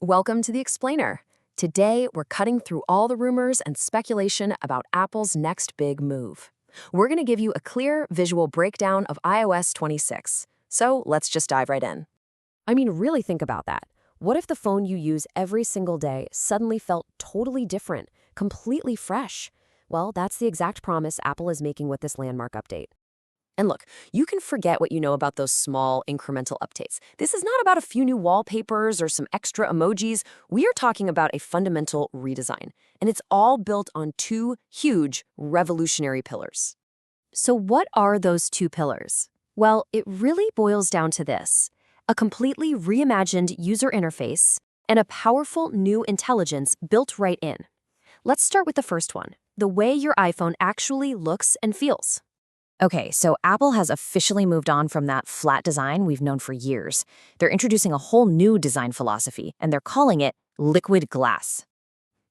Welcome to the Explainer. Today, we're cutting through all the rumors and speculation about Apple's next big move. We're going to give you a clear visual breakdown of iOS 26. So let's just dive right in. I mean, really think about that. What if the phone you use every single day suddenly felt totally different, completely fresh? Well, that's the exact promise Apple is making with this landmark update. And look, you can forget what you know about those small incremental updates. This is not about a few new wallpapers or some extra emojis. We are talking about a fundamental redesign. And it's all built on two huge revolutionary pillars. So what are those two pillars? Well, it really boils down to this: a completely reimagined user interface and a powerful new intelligence built right in. Let's start with the first one, the way your iPhone actually looks and feels. Okay, so Apple has officially moved on from that flat design we've known for years. They're introducing a whole new design philosophy, and they're calling it liquid glass.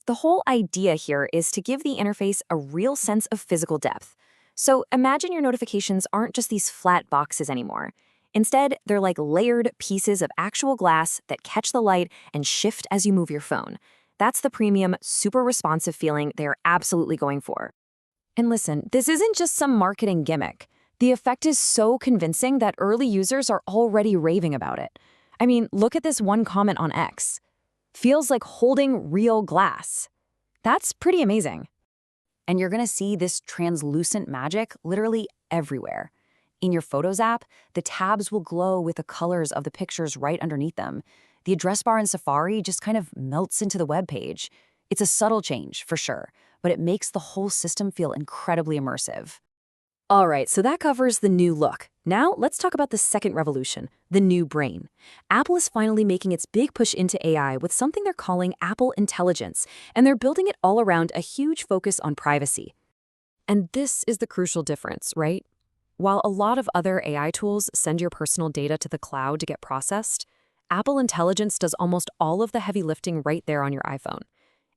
The whole idea here is to give the interface a real sense of physical depth. So imagine your notifications aren't just these flat boxes anymore. Instead, they're like layered pieces of actual glass that catch the light and shift as you move your phone. That's the premium, super responsive feeling they're absolutely going for. And listen, this isn't just some marketing gimmick. The effect is so convincing that early users are already raving about it. I mean, look at this one comment on X. Feels like holding real glass. That's pretty amazing. And you're gonna see this translucent magic literally everywhere. In your Photos app, the tabs will glow with the colors of the pictures right underneath them. The address bar in Safari just kind of melts into the web page. It's a subtle change, for sure, but it makes the whole system feel incredibly immersive. All right, so that covers the new look. Now let's talk about the second revolution, the new brain. Apple is finally making its big push into AI with something they're calling Apple Intelligence, and they're building it all around a huge focus on privacy. And this is the crucial difference, right? While a lot of other AI tools send your personal data to the cloud to get processed, Apple Intelligence does almost all of the heavy lifting right there on your iPhone.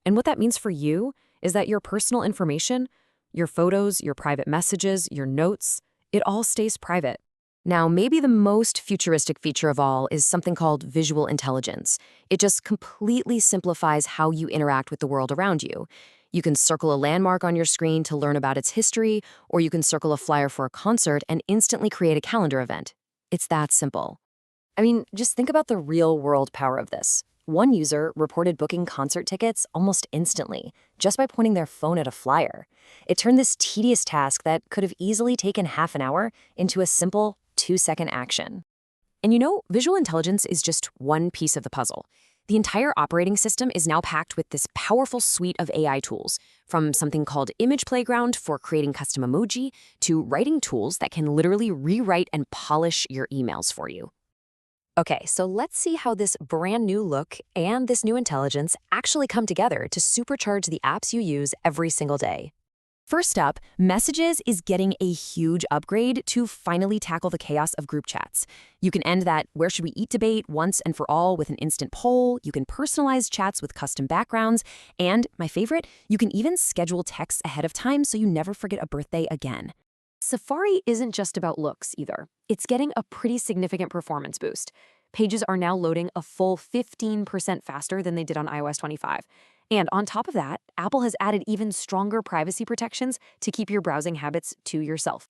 And what that means for you is that your personal information, your photos, your private messages, your notes, it all stays private. Now, maybe the most futuristic feature of all is something called visual intelligence. It just completely simplifies how you interact with the world around you. You can circle a landmark on your screen to learn about its history, or you can circle a flyer for a concert and instantly create a calendar event. It's that simple. I mean, just think about the real-world power of this. One user reported booking concert tickets almost instantly, just by pointing their phone at a flyer. It turned this tedious task that could have easily taken half an hour into a simple 2-second action. And you know, visual intelligence is just one piece of the puzzle. The entire operating system is now packed with this powerful suite of AI tools, from something called Image Playground for creating custom emoji, to writing tools that can literally rewrite and polish your emails for you. Okay, so let's see how this brand new look and this new intelligence actually come together to supercharge the apps you use every single day. First up, Messages is getting a huge upgrade to finally tackle the chaos of group chats. You can end that "where should we eat" debate once and for all with an instant poll. You can personalize chats with custom backgrounds. And, my favorite, you can even schedule texts ahead of time so you never forget a birthday again. Safari isn't just about looks either. It's getting a pretty significant performance boost. Pages are now loading a full 15% faster than they did on iOS 25. And on top of that, Apple has added even stronger privacy protections to keep your browsing habits to yourself.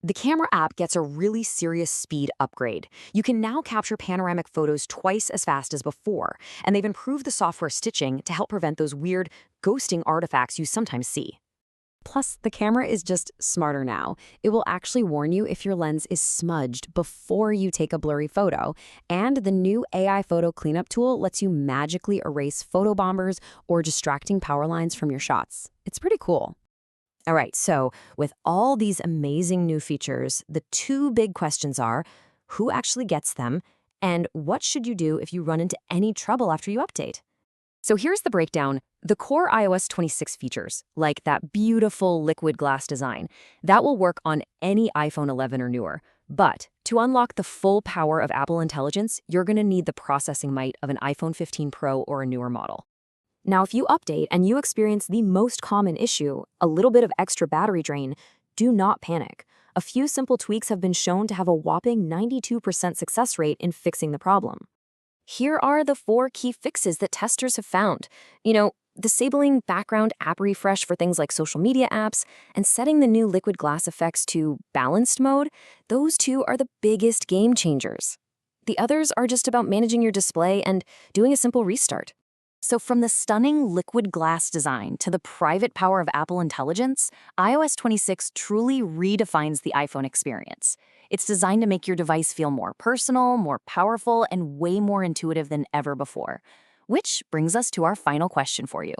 The camera app gets a really serious speed upgrade. You can now capture panoramic photos twice as fast as before, and they've improved the software stitching to help prevent those weird ghosting artifacts you sometimes see. Plus, the camera is just smarter now. It will actually warn you if your lens is smudged before you take a blurry photo. And the new AI photo cleanup tool lets you magically erase photo bombers or distracting power lines from your shots. It's pretty cool. All right, so with all these amazing new features, the two big questions are: who actually gets them? And what should you do if you run into any trouble after you update? So here's the breakdown. The core iOS 26 features, like that beautiful liquid glass design, that will work on any iPhone 11 or newer. But to unlock the full power of Apple Intelligence, you're going to need the processing might of an iPhone 15 Pro or a newer model. Now, if you update and you experience the most common issue, a little bit of extra battery drain, do not panic. A few simple tweaks have been shown to have a whopping 92% success rate in fixing the problem. Here are the 4 key fixes that testers have found. Disabling background app refresh for things like social media apps and setting the new liquid glass effects to balanced mode, those two are the biggest game changers. The others are just about managing your display and doing a simple restart. So from the stunning liquid glass design to the private power of Apple Intelligence, iOS 26 truly redefines the iPhone experience. It's designed to make your device feel more personal, more powerful, and way more intuitive than ever before. Which brings us to our final question for you.